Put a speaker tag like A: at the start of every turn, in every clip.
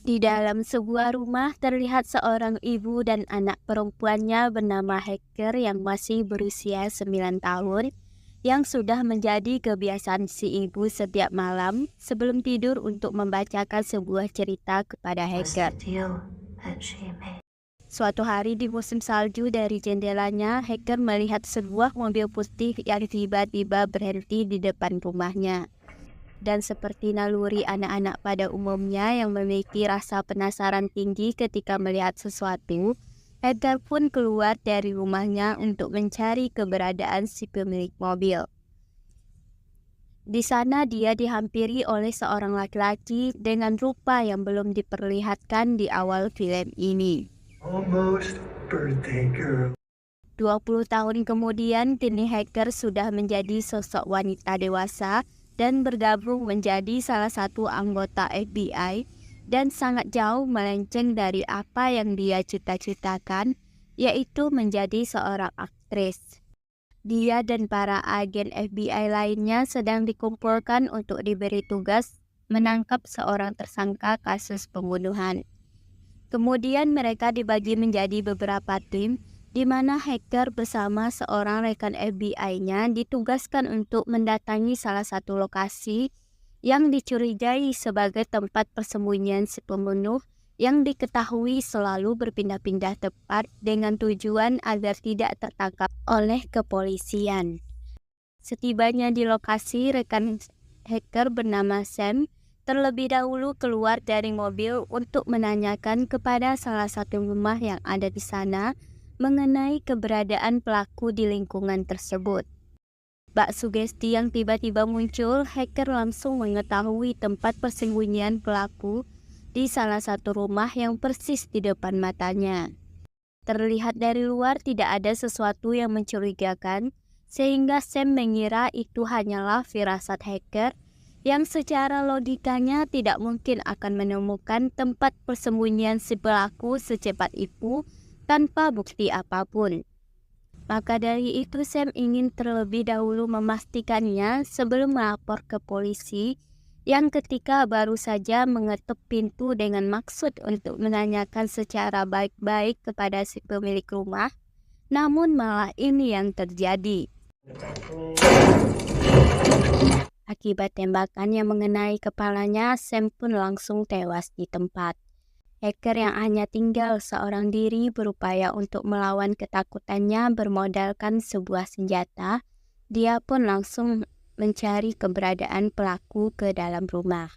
A: Di dalam sebuah rumah terlihat seorang ibu dan anak perempuannya bernama Hacker yang masih berusia 9 tahun yang sudah menjadi kebiasaan si ibu setiap malam sebelum tidur untuk membacakan sebuah cerita kepada
B: Was the
A: Hacker.
B: deal that she made?
A: Suatu hari di musim salju dari jendelanya, Hacker melihat sebuah mobil putih yang tiba-tiba berhenti di depan rumahnya. Dan seperti naluri anak-anak pada umumnya yang memiliki rasa penasaran tinggi ketika melihat sesuatu, Edgar pun keluar dari rumahnya untuk mencari keberadaan si pemilik mobil. Di sana dia dihampiri oleh seorang laki-laki dengan rupa yang belum diperlihatkan di awal film ini.
B: Almost birthday girl.
A: 20 tahun kemudian, kini Hacker sudah menjadi sosok wanita dewasa dan bergabung menjadi salah satu anggota FBI dan sangat jauh melenceng dari apa yang dia cita-citakan, yaitu menjadi seorang aktris. Dia dan para agen FBI lainnya sedang dikumpulkan untuk diberi tugas menangkap seorang tersangka kasus pembunuhan. Kemudian mereka dibagi menjadi beberapa tim, di mana Hacker bersama seorang rekan FBI-nya ditugaskan untuk mendatangi salah satu lokasi yang dicurigai sebagai tempat persembunyian si pembunuh yang diketahui selalu berpindah-pindah tempat dengan tujuan agar tidak tertangkap oleh kepolisian. Setibanya di lokasi, rekan Hacker bernama Sam terlebih dahulu keluar dari mobil untuk menanyakan kepada salah satu rumah yang ada di sana mengenai keberadaan pelaku di lingkungan tersebut. Bak sugesti yang tiba-tiba muncul, Hacker langsung mengetahui tempat persembunyian pelaku di salah satu rumah yang persis di depan matanya. Terlihat dari luar tidak ada sesuatu yang mencurigakan, sehingga Sam mengira itu hanyalah firasat Hacker yang secara logikanya tidak mungkin akan menemukan tempat persembunyian si pelaku secepat itu tanpa bukti apapun. Maka dari itu Sam ingin terlebih dahulu memastikannya sebelum melapor ke polisi yang ketika baru saja mengetuk pintu dengan maksud untuk menanyakan secara baik-baik kepada si pemilik rumah, namun malah ini yang terjadi. Akibat tembakan yang mengenai kepalanya, Sam pun langsung tewas di tempat. Hacker yang hanya tinggal seorang diri berupaya untuk melawan ketakutannya bermodalkan sebuah senjata. Dia pun langsung mencari keberadaan pelaku ke dalam rumah.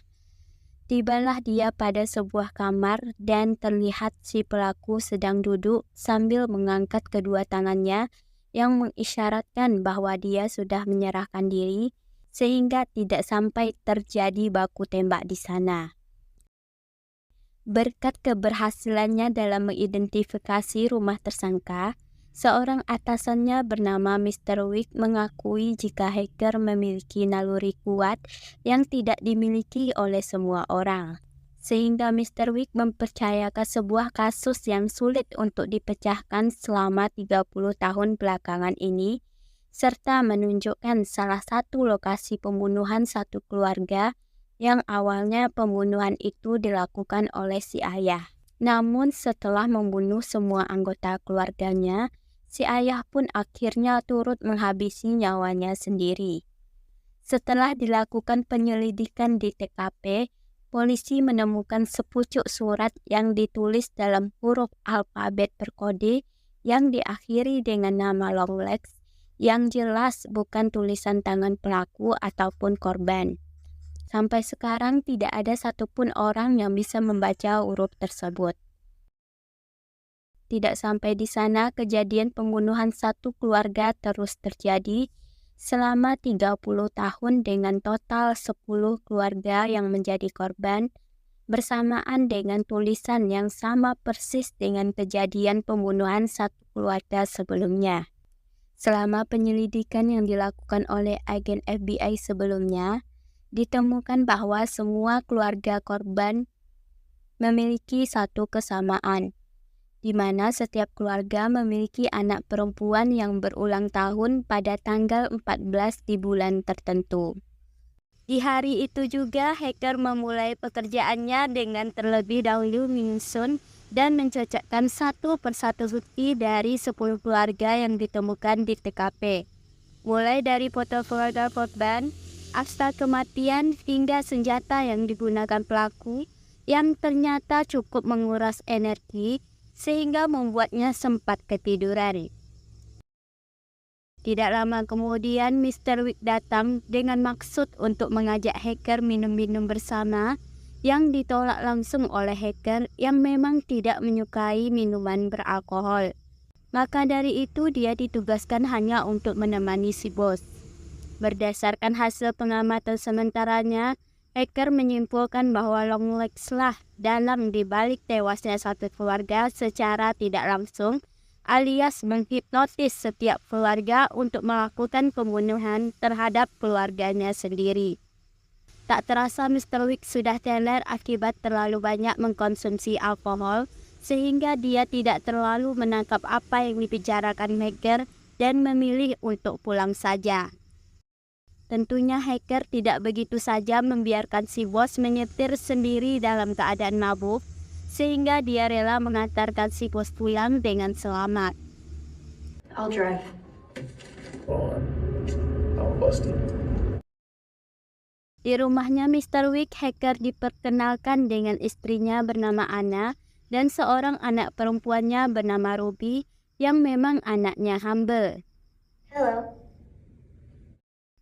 A: Tibalah dia pada sebuah kamar dan terlihat si pelaku sedang duduk sambil mengangkat kedua tangannya yang mengisyaratkan bahwa dia sudah menyerahkan diri sehingga tidak sampai terjadi baku tembak di sana. Berkat keberhasilannya dalam mengidentifikasi rumah tersangka, seorang atasannya bernama Mr. Wick mengakui jika Hacker memiliki naluri kuat yang tidak dimiliki oleh semua orang. Sehingga Mr. Wick mempercayakan sebuah kasus yang sulit untuk dipecahkan selama 30 tahun belakangan ini, serta menunjukkan salah satu lokasi pembunuhan satu keluarga yang awalnya pembunuhan itu dilakukan oleh si ayah. Namun setelah membunuh semua anggota keluarganya, si ayah pun akhirnya turut menghabisi nyawanya sendiri. Setelah dilakukan penyelidikan di TKP, polisi menemukan sepucuk surat yang ditulis dalam huruf alfabet berkode yang diakhiri dengan nama Longlegs, yang jelas bukan tulisan tangan pelaku ataupun korban. Sampai sekarang tidak ada satupun orang yang bisa membaca huruf tersebut. Tidak sampai di sana, kejadian pembunuhan satu keluarga terus terjadi selama 30 tahun dengan total 10 keluarga yang menjadi korban, bersamaan dengan tulisan yang sama persis dengan kejadian pembunuhan satu keluarga sebelumnya. Selama penyelidikan yang dilakukan oleh agen FBI sebelumnya, ditemukan bahwa semua keluarga korban memiliki satu kesamaan, di mana setiap keluarga memiliki anak perempuan yang berulang tahun pada tanggal 14 di bulan tertentu. Di hari itu juga, hacker memulai pekerjaannya dengan terlebih dahulu menyusun dan mencocokkan satu persatu bukti dari 10 keluarga yang ditemukan di TKP. Mulai dari foto keluarga korban, akta kematian, hingga senjata yang digunakan pelaku yang ternyata cukup menguras energi sehingga membuatnya sempat ketiduran. Tidak lama kemudian, Mr. Wick datang dengan maksud untuk mengajak hacker minum-minum bersama yang ditolak langsung oleh hacker yang memang tidak menyukai minuman beralkohol. Maka dari itu dia ditugaskan hanya untuk menemani si bos. Berdasarkan hasil pengamatan sementaranya, hacker menyimpulkan bahwa Longlegs lah dalang dibalik tewasnya satu keluarga secara tidak langsung, alias menghipnotis setiap keluarga untuk melakukan pembunuhan terhadap keluarganya sendiri. Tak terasa Mr. Wick sudah teler akibat terlalu banyak mengkonsumsi alkohol, sehingga dia tidak terlalu menangkap apa yang dibicarakan hacker dan memilih untuk pulang saja. Tentunya hacker tidak begitu saja membiarkan si bos menyetir sendiri dalam keadaan mabuk, sehingga dia rela mengantarkan si bos pulang dengan selamat.
B: I'll drive.
C: I'm busted.
A: Di rumahnya Mr. Wick, hacker diperkenalkan dengan istrinya bernama Anna dan seorang anak perempuannya bernama Ruby yang memang anaknya Humble.
B: Hello.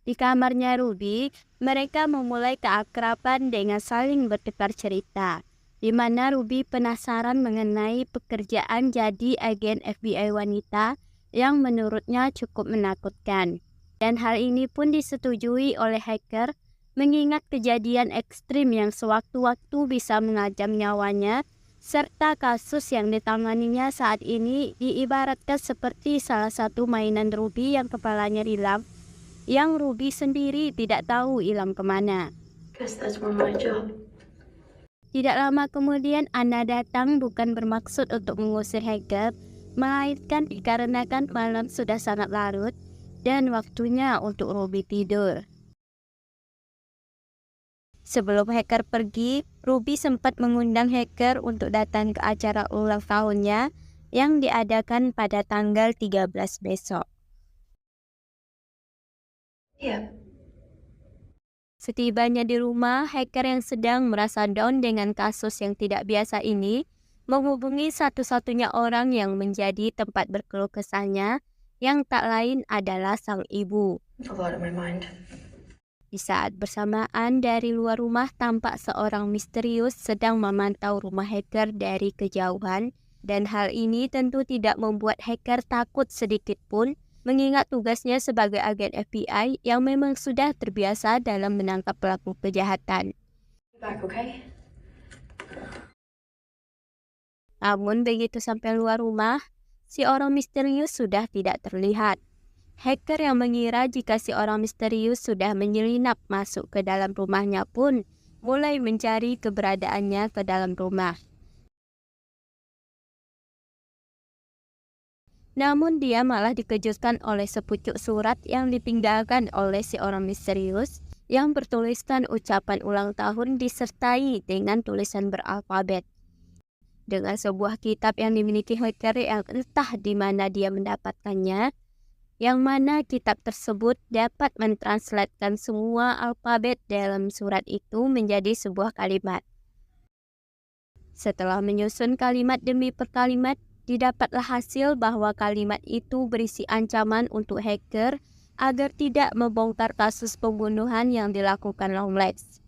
A: Di kamarnya Ruby, mereka memulai keakraban dengan saling bertukar cerita, di mana Ruby penasaran mengenai pekerjaan jadi agen FBI wanita yang menurutnya cukup menakutkan. Dan hal ini pun disetujui oleh hacker mengingat kejadian ekstrim yang sewaktu-waktu bisa mengancam nyawanya, serta kasus yang ditanganinya saat ini diibaratkan seperti salah satu mainan Ruby yang kepalanya hilang, yang Ruby sendiri tidak tahu hilang kemana.
B: Guess that's more my job.
A: Tidak lama kemudian Anna datang bukan bermaksud untuk mengusir hacker, melainkan dikarenakan malam sudah sangat larut dan waktunya untuk Ruby tidur. Sebelum hacker pergi, Ruby sempat mengundang hacker untuk datang ke acara ulang tahunnya yang diadakan pada tanggal 13 besok.
B: Yeah.
A: Setibanya di rumah, hacker yang sedang merasa down dengan kasus yang tidak biasa ini menghubungi satu-satunya orang yang menjadi tempat berkeluh kesahnya, yang tak lain adalah sang ibu.
B: A lot on my mind.
A: Di saat bersamaan, dari luar rumah tampak seorang misterius sedang memantau rumah hacker dari kejauhan, dan hal ini tentu tidak membuat hacker takut sedikit pun, mengingat tugasnya sebagai agen FBI yang memang sudah terbiasa dalam menangkap pelaku kejahatan.
B: Back, okay?
A: Namun begitu sampai luar rumah, si orang misterius sudah tidak terlihat. Hacker yang mengira jika si orang misterius sudah menyelinap masuk ke dalam rumahnya pun mulai mencari keberadaannya ke dalam rumah. Namun dia malah dikejutkan oleh sepucuk surat yang ditinggalkan oleh si orang misterius yang bertuliskan ucapan ulang tahun disertai dengan tulisan beralfabet. Dengan sebuah kitab yang dimiliki hacker yang entah di mana dia mendapatkannya, yang mana kitab tersebut dapat mentranslatekan semua alfabet dalam surat itu menjadi sebuah kalimat. Setelah menyusun kalimat demi perkalimat, didapatlah hasil bahwa kalimat itu berisi ancaman untuk hacker agar tidak membongkar kasus pembunuhan yang dilakukan Longlegs,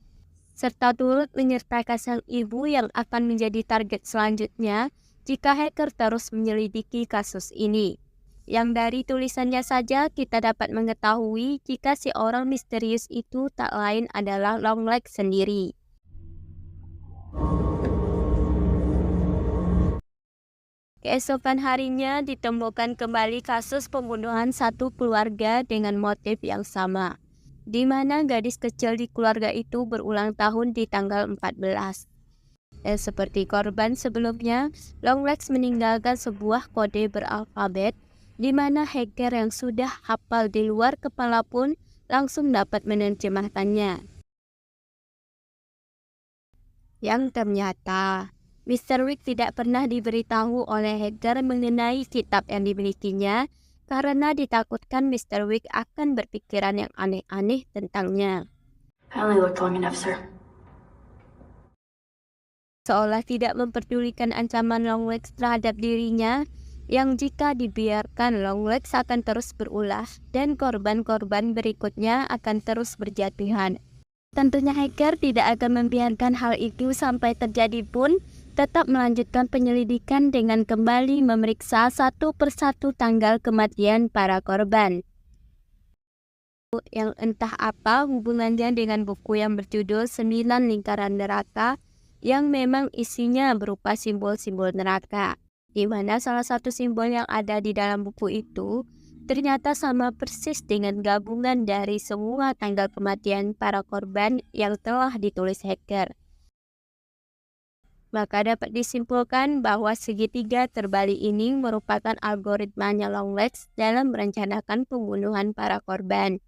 A: serta turut menyertakan sang ibu yang akan menjadi target selanjutnya jika hacker terus menyelidiki kasus ini. Yang dari tulisannya saja kita dapat mengetahui jika si orang misterius itu tak lain adalah Longlegs sendiri. Keesokan harinya ditemukan kembali kasus pembunuhan satu keluarga dengan motif yang sama, di mana gadis kecil di keluarga itu berulang tahun di tanggal 14. Dan seperti korban sebelumnya, Longlegs meninggalkan sebuah kode beralfabet di mana hacker yang sudah hafal di luar kepala pun langsung dapat menerjemahkannya. Yang ternyata Mr. Wick tidak pernah diberitahu oleh hacker mengenai kitab yang dimilikinya karena ditakutkan Mr. Wick akan berpikiran yang aneh-aneh tentangnya.
B: I only looked long enough, sir.
A: Seolah tidak memperdulikan ancaman Longlegs terhadap dirinya, yang jika dibiarkan Longlegs akan terus berulah dan korban-korban berikutnya akan terus berjatuhan. Tentunya hacker tidak akan membiarkan hal itu sampai terjadi pun, tetap melanjutkan penyelidikan dengan kembali memeriksa satu persatu tanggal kematian para korban. Yang entah apa hubungannya dengan buku yang berjudul 9 Lingkaran Neraka, yang memang isinya berupa simbol-simbol neraka, di mana salah satu simbol yang ada di dalam buku itu ternyata sama persis dengan gabungan dari semua tanggal kematian para korban yang telah ditulis hacker. Maka dapat disimpulkan bahwa segitiga terbalik ini merupakan algoritmanya Longlegs dalam merencanakan pembunuhan para korban.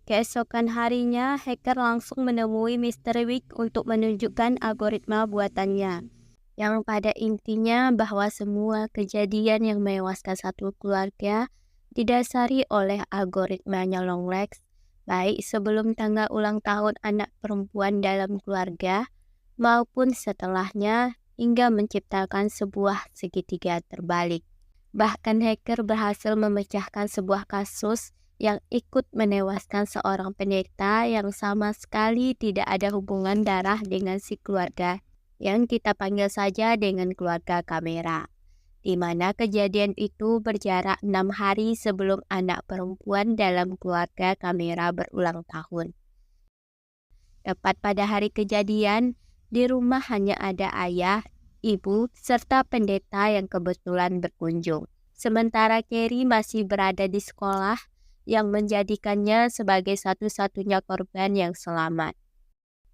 A: Keesokan harinya, hacker langsung menemui Mr. Wick untuk menunjukkan algoritma buatannya, yang pada intinya bahwa semua kejadian yang menewaskan satu keluarga didasari oleh algoritmanya Longlegs, baik sebelum tanggal ulang tahun anak perempuan dalam keluarga, maupun setelahnya hingga menciptakan sebuah segitiga terbalik. Bahkan hacker berhasil memecahkan sebuah kasus yang ikut menewaskan seorang pendeta yang sama sekali tidak ada hubungan darah dengan si keluarga yang kita panggil saja dengan keluarga kamera, di mana kejadian itu berjarak 6 hari sebelum anak perempuan dalam keluarga kamera berulang tahun. Tepat pada hari kejadian, di rumah hanya ada ayah, ibu, serta pendeta yang kebetulan berkunjung. Sementara Carrie masih berada di sekolah, yang menjadikannya sebagai satu-satunya korban yang selamat.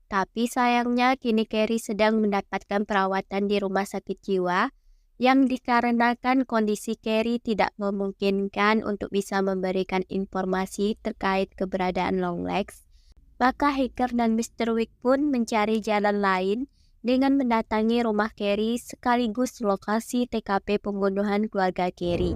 A: Tapi sayangnya kini Carrie sedang mendapatkan perawatan di rumah sakit jiwa, yang dikarenakan kondisi Carrie tidak memungkinkan untuk bisa memberikan informasi terkait keberadaan Longlegs, maka hacker dan Mr. Wick pun mencari jalan lain dengan mendatangi rumah Carrie sekaligus lokasi TKP pembunuhan keluarga Carrie.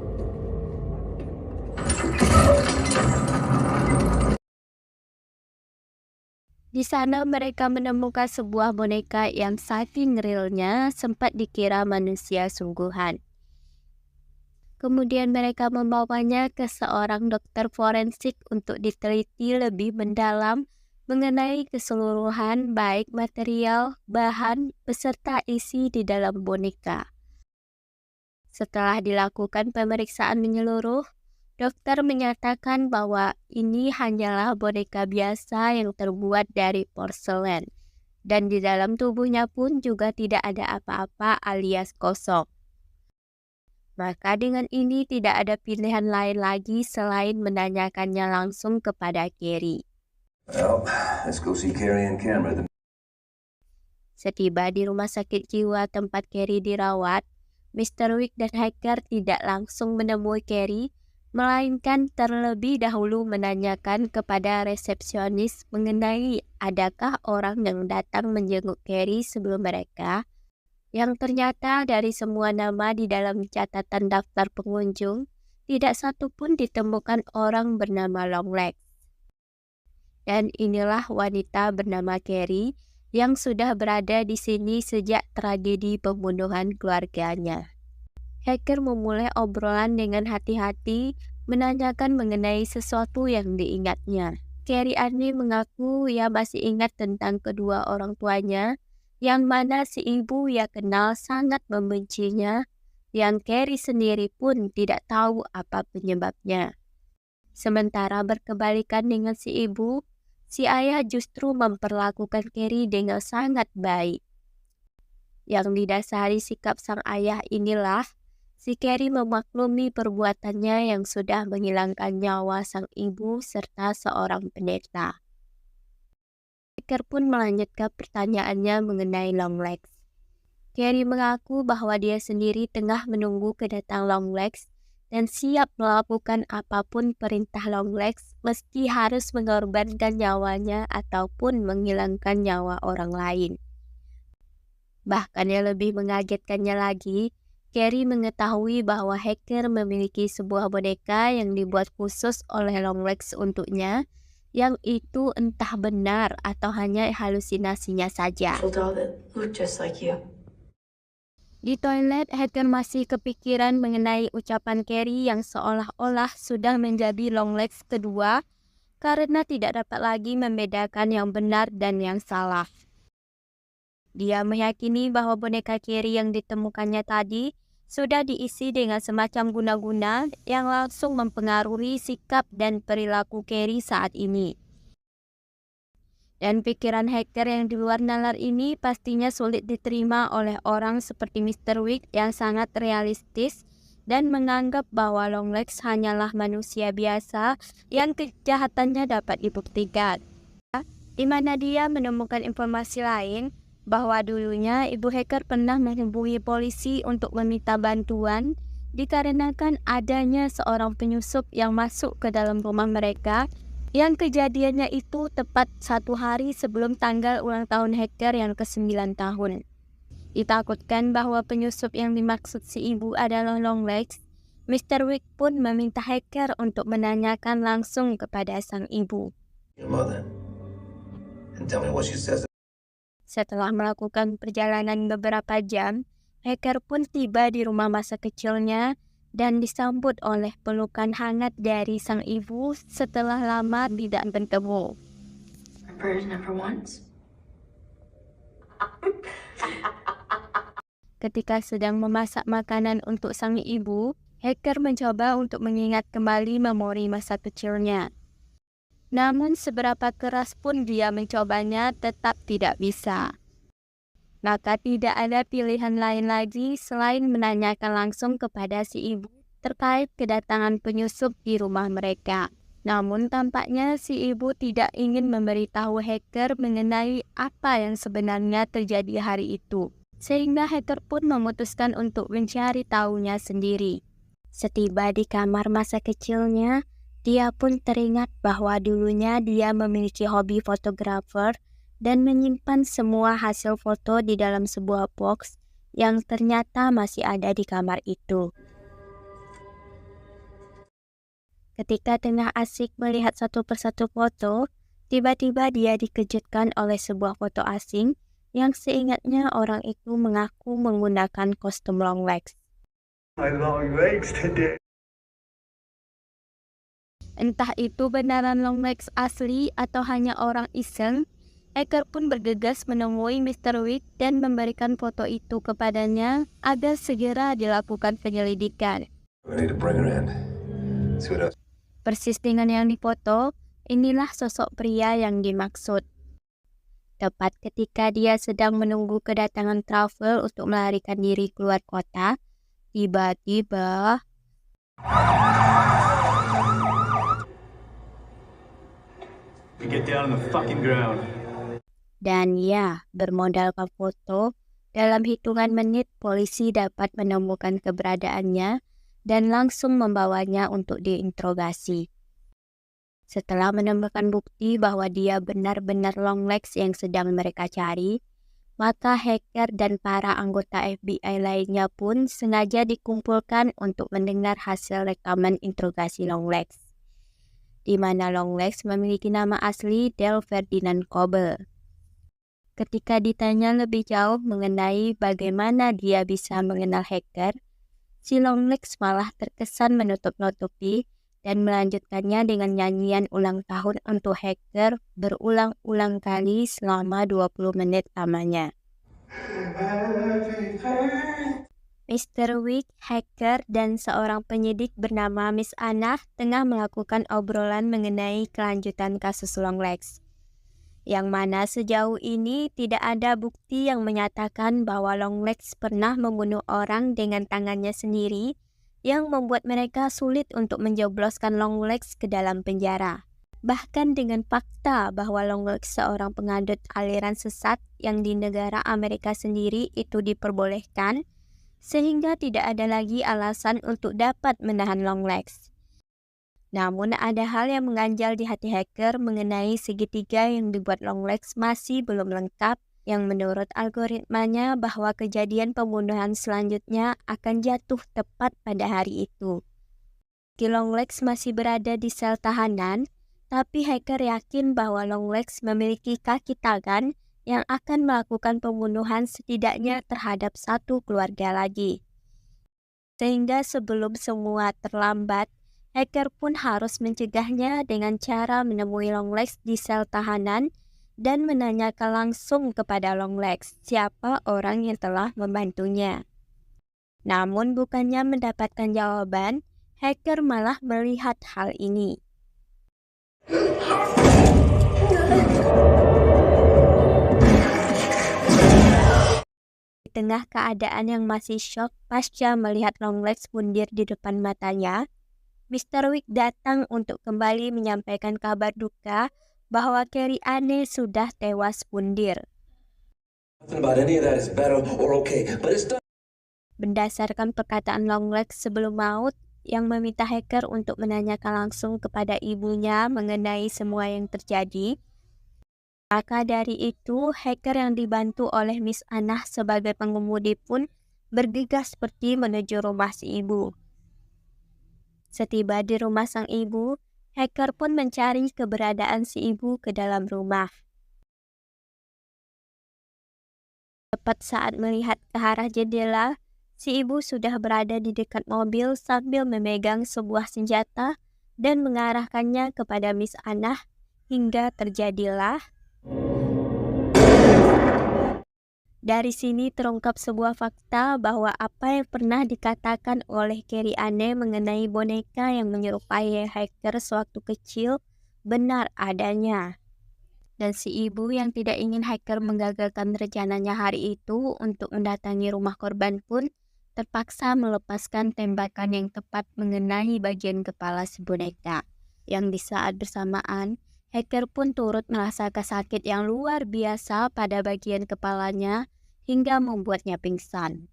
A: Di sana mereka menemukan sebuah boneka yang saking realnya sempat dikira manusia sungguhan. Kemudian mereka membawanya ke seorang dokter forensik untuk diteliti lebih mendalam mengenai keseluruhan baik material, bahan, beserta isi di dalam boneka. Setelah dilakukan pemeriksaan menyeluruh, dokter menyatakan bahwa ini hanyalah boneka biasa yang terbuat dari porselen, dan di dalam tubuhnya pun juga tidak ada apa-apa alias kosong. Maka dengan ini tidak ada pilihan lain lagi selain menanyakannya langsung kepada Carrie.
C: Well, let's go see Carrie and Camera.
A: Setiba di rumah sakit jiwa tempat Carrie dirawat, Mr. Wick dan hacker tidak langsung menemui Carrie, melainkan terlebih dahulu menanyakan kepada resepsionis mengenai adakah orang yang datang menjenguk Carrie sebelum mereka, yang ternyata dari semua nama di dalam catatan daftar pengunjung, tidak satu pun ditemukan orang bernama Longlegs. Dan inilah wanita bernama Carrie yang sudah berada di sini sejak tragedi pembunuhan keluarganya. Hacker memulai obrolan dengan hati-hati, menanyakan mengenai sesuatu yang diingatnya. Carrie Anne mengaku ia masih ingat tentang kedua orang tuanya, yang mana si ibu ia kenal sangat membencinya, yang Carrie sendiri pun tidak tahu apa penyebabnya. Sementara berkebalikan dengan si ibu, si ayah justru memperlakukan Carrie dengan sangat baik. Yang didasari sikap sang ayah inilah, si Carrie memaklumi perbuatannya yang sudah menghilangkan nyawa sang ibu serta seorang pendeta. Hacker pun melanjutkan pertanyaannya mengenai Longlegs. Carrie mengaku bahwa dia sendiri tengah menunggu kedatangan Longlegs dan siap melakukan apapun perintah Longlegs meski harus mengorbankan nyawanya ataupun menghilangkan nyawa orang lain. Bahkan yang lebih mengagetkannya lagi, Carrie mengetahui bahwa hacker memiliki sebuah boneka yang dibuat khusus oleh Longlegs untuknya, yang itu entah benar atau hanya halusinasinya saja.
B: Little doll that looked just like you.
A: Di toilet, hacker masih kepikiran mengenai ucapan Carrie yang seolah-olah sudah menjadi Longlegs kedua karena tidak dapat lagi membedakan yang benar dan yang salah. Dia meyakini bahwa boneka Carrie yang ditemukannya tadi sudah diisi dengan semacam guna-guna yang langsung mempengaruhi sikap dan perilaku Carrie saat ini. Dan pikiran hacker yang di luar nalar ini pastinya sulit diterima oleh orang seperti Mr. Wick yang sangat realistis dan menganggap bahwa Longlegs hanyalah manusia biasa yang kejahatannya dapat dibuktikan. Di mana dia menemukan informasi lain bahwa dulunya ibu hacker pernah menghubungi polisi untuk meminta bantuan dikarenakan adanya seorang penyusup yang masuk ke dalam rumah mereka yang kejadiannya itu tepat 1 hari sebelum tanggal ulang tahun hacker yang ke-9 tahun. Ditakutkan bahwa penyusup yang dimaksud si ibu adalah Longlegs, Mr. Wick pun meminta hacker untuk menanyakan langsung kepada sang ibu.
C: Your mother. And tell me what she says.
A: Setelah melakukan perjalanan beberapa jam, hacker pun tiba di rumah masa kecilnya dan disambut oleh pelukan hangat dari sang ibu setelah lama tidak bertemu.
B: Remember number ones?
A: Ketika sedang memasak makanan untuk sang ibu, hacker mencoba untuk mengingat kembali memori masa kecilnya. Namun seberapa keras pun dia mencobanya tetap tidak bisa. Maka tidak ada pilihan lain lagi selain menanyakan langsung kepada si ibu terkait kedatangan penyusup di rumah mereka. Namun tampaknya si ibu tidak ingin memberitahu hacker mengenai apa yang sebenarnya terjadi hari itu. Sehingga hacker pun memutuskan untuk mencari tahunya sendiri. Setiba di kamar masa kecilnya, dia pun teringat bahwa dulunya dia memiliki hobi fotografer dan menyimpan semua hasil foto di dalam sebuah box yang ternyata masih ada di kamar itu. Ketika tengah asik melihat satu persatu foto, tiba-tiba dia dikejutkan oleh sebuah foto asing yang seingatnya orang itu mengaku menggunakan kostum Longlegs.
D: My long legs today.
A: Entah itu benaran Longlegs asli atau hanya orang iseng, hacker pun bergegas menemui Mr. Wick dan memberikan foto itu kepadanya agar segera dilakukan penyelidikan.
C: We need to bring her in. See what else.
A: Persis dengan yang difoto, inilah sosok pria yang dimaksud. Tepat ketika dia sedang menunggu kedatangan travel untuk melarikan diri keluar kota, tiba-tiba
D: Get down on the fucking ground.
A: dan ya, bermodalkan foto, dalam hitungan menit polisi dapat menemukan keberadaannya dan langsung membawanya untuk diinterogasi. Setelah menemukan bukti bahwa dia benar-benar Longlegs yang sedang mereka cari, maka hacker dan para anggota FBI lainnya pun sengaja dikumpulkan untuk mendengar hasil rekaman interogasi Longlegs, di mana Longlegs memiliki nama asli Dale Ferdinand Coble. Ketika ditanya lebih jauh mengenai bagaimana dia bisa mengenal hacker, si Longlegs malah terkesan menutup-nutupi dan melanjutkannya dengan nyanyian ulang tahun untuk hacker berulang-ulang kali selama 20 menit lamanya. Mr. Wick, hacker, dan seorang penyidik bernama Miss Anna tengah melakukan obrolan mengenai kelanjutan kasus Longlegs, yang mana sejauh ini tidak ada bukti yang menyatakan bahwa Longlegs pernah membunuh orang dengan tangannya sendiri, yang membuat mereka sulit untuk menjebloskan Longlegs ke dalam penjara. Bahkan dengan fakta bahwa Longlegs seorang pengadut aliran sesat yang di negara Amerika sendiri itu diperbolehkan, sehingga tidak ada lagi alasan untuk dapat menahan Longlegs. Namun ada hal yang mengganjal di hati hacker mengenai segitiga yang dibuat Longlegs masih belum lengkap, yang menurut algoritmanya bahwa kejadian pembunuhan selanjutnya akan jatuh tepat pada hari itu. Longlegs masih berada di sel tahanan, tapi hacker yakin bahwa Longlegs memiliki kaki tangan yang akan melakukan pembunuhan setidaknya terhadap satu keluarga lagi. Sehingga sebelum semua terlambat, hacker pun harus mencegahnya dengan cara menemui Longlegs di sel tahanan dan menanyakan langsung kepada Longlegs siapa orang yang telah membantunya. Namun bukannya mendapatkan jawaban, hacker malah melihat hal ini. Di tengah keadaan yang masih syok pasca melihat Longlegs mundur di depan matanya, Mr. Wick datang untuk kembali menyampaikan kabar duka bahwa Carrie Anne sudah tewas bunuh. Berdasarkan perkataan Longlegs sebelum maut yang meminta hacker untuk menanyakan langsung kepada ibunya mengenai semua yang terjadi, maka dari itu hacker yang dibantu oleh Miss Anna sebagai pengemudi pun bergegas pergi menuju rumah si ibu. Setiba di rumah sang ibu, hacker pun mencari keberadaan si ibu ke dalam rumah. Tepat saat melihat ke arah jendela, si ibu sudah berada di dekat mobil sambil memegang sebuah senjata dan mengarahkannya kepada Miss Anna hingga terjadilah. Dari sini terungkap sebuah fakta bahwa apa yang pernah dikatakan oleh Carrie Anne mengenai boneka yang menyerupai hacker sewaktu kecil benar adanya. Dan si ibu yang tidak ingin hacker menggagalkan rencananya hari itu untuk mendatangi rumah korban pun terpaksa melepaskan tembakan yang tepat mengenai bagian kepala si boneka. Yang di saat bersamaan, hacker pun turut merasakan sakit yang luar biasa pada bagian kepalanya hingga membuatnya pingsan.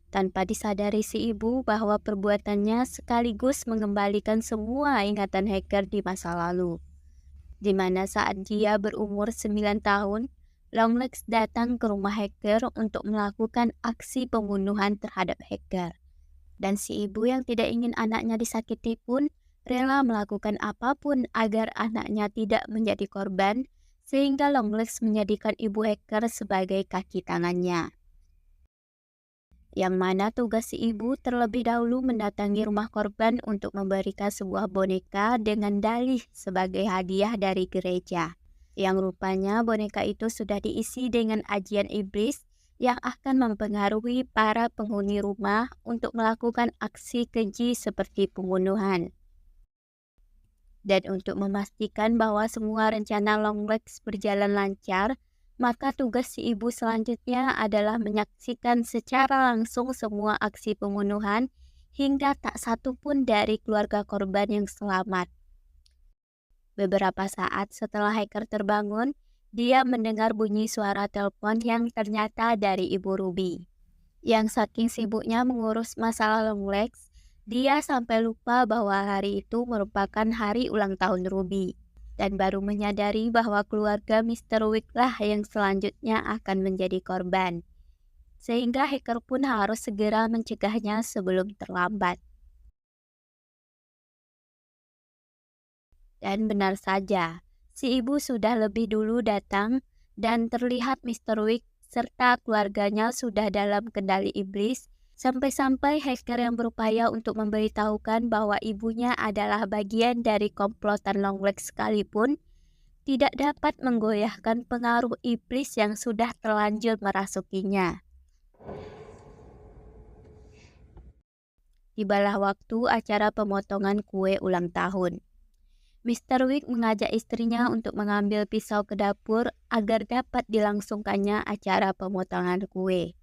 A: Tanpa disadari si ibu bahwa perbuatannya sekaligus mengembalikan semua ingatan hacker di masa lalu. Di mana saat dia berumur 9 tahun, Longlegs datang ke rumah hacker untuk melakukan aksi pembunuhan terhadap hacker. Dan si ibu yang tidak ingin anaknya disakiti pun rela melakukan apapun agar anaknya tidak menjadi korban, sehingga Longlegs menjadikan ibu hacker sebagai kaki tangannya. Yang mana tugas si ibu terlebih dahulu mendatangi rumah korban untuk memberikan sebuah boneka dengan dalih sebagai hadiah dari gereja. Yang rupanya boneka itu sudah diisi dengan ajian iblis yang akan mempengaruhi para penghuni rumah untuk melakukan aksi keji seperti pembunuhan. Dan untuk memastikan bahwa semua rencana Longlegs berjalan lancar, maka tugas si ibu selanjutnya adalah menyaksikan secara langsung semua aksi pembunuhan hingga tak satu pun dari keluarga korban yang selamat. Beberapa saat setelah hacker terbangun, dia mendengar bunyi suara telepon yang ternyata dari Ibu Ruby. Yang saking sibuknya mengurus masalah Longlegs, dia sampai lupa bahwa hari itu merupakan hari ulang tahun Ruby. Dan baru menyadari bahwa keluarga Mr. Wick lah yang selanjutnya akan menjadi korban. Sehingga hacker pun harus segera mencegahnya sebelum terlambat. Dan benar saja, si ibu sudah lebih dulu datang dan terlihat Mr. Wick serta keluarganya sudah dalam kendali iblis, sampai-sampai hacker yang berupaya untuk memberitahukan bahwa ibunya adalah bagian dari komplotan Longlegs sekalipun tidak dapat menggoyahkan pengaruh iblis yang sudah terlanjur merasukinya. Tibalah waktu acara pemotongan kue ulang tahun. Mr. Wick mengajak istrinya untuk mengambil pisau ke dapur agar dapat dilangsungkannya acara pemotongan kue.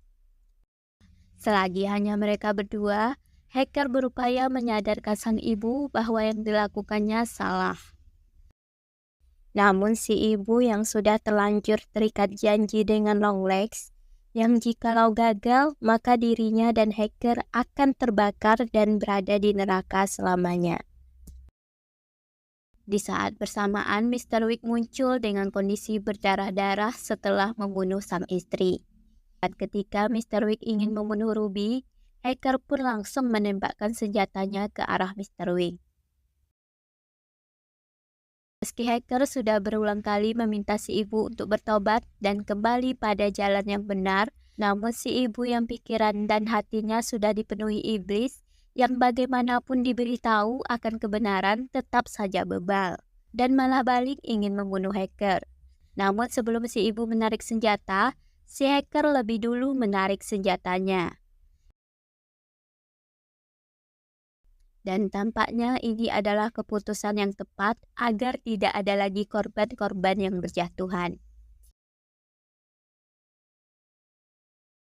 A: Selagi hanya mereka berdua, hacker berupaya menyadarkan sang ibu bahwa yang dilakukannya salah. Namun si ibu yang sudah terlanjur terikat janji dengan Longlegs, yang jikalau gagal maka dirinya dan hacker akan terbakar dan berada di neraka selamanya. Di saat bersamaan, Mr. Wick muncul dengan kondisi berdarah-darah setelah membunuh sang istri. Ketika Mr. Wick ingin membunuh Ruby, hacker pun langsung menembakkan senjatanya ke arah Mr. Wick. Meski hacker sudah berulang kali meminta si ibu untuk bertobat dan kembali pada jalan yang benar, namun si ibu yang pikiran dan hatinya sudah dipenuhi iblis, yang bagaimanapun diberitahu akan kebenaran tetap saja bebal, dan malah balik ingin membunuh hacker. Namun sebelum si ibu menarik senjata, si hacker lebih dulu menarik senjatanya. Dan tampaknya ini adalah keputusan yang tepat agar tidak ada lagi korban-korban yang berjatuhan.